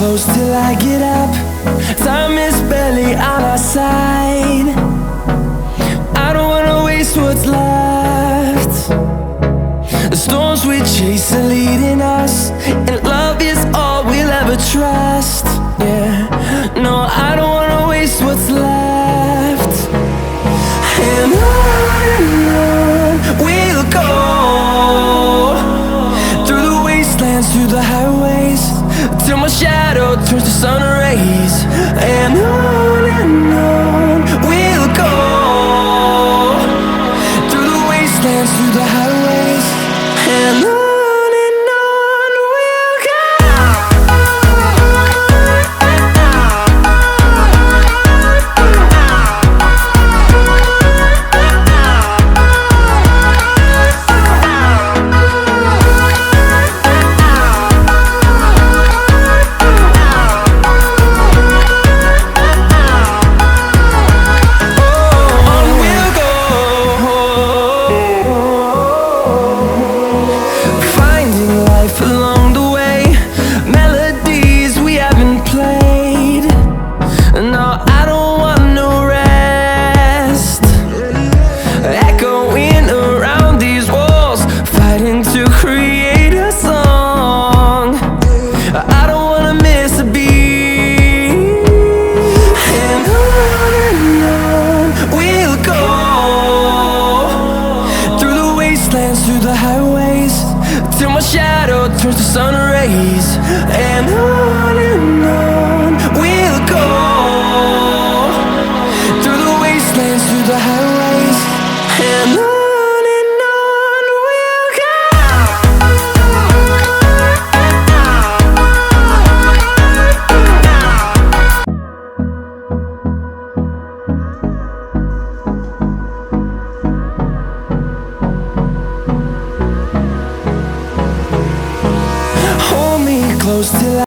close till I get up. Time is barely on our side. I don't wanna waste what's left. The storms we chase are leading us, and love is all we'll ever trust. Yeah, no, I don't wanna waste what's left. And on we'll go, through the wastelands, through the highways, till my shadow turns to sun rays. And on we'll go, through the wastelands, through the highways, and on we'll go. Along the way, melodies we haven't played. No, I don't want no rest. Echoing around these walls, fighting to create a song. I don't wanna miss a beat. And on we'll go, through the wastelands, through the highways, till my shadow turns to sun rays. And on we'll go, through the wastelands, through the highways, and on we'll go. Hold me close till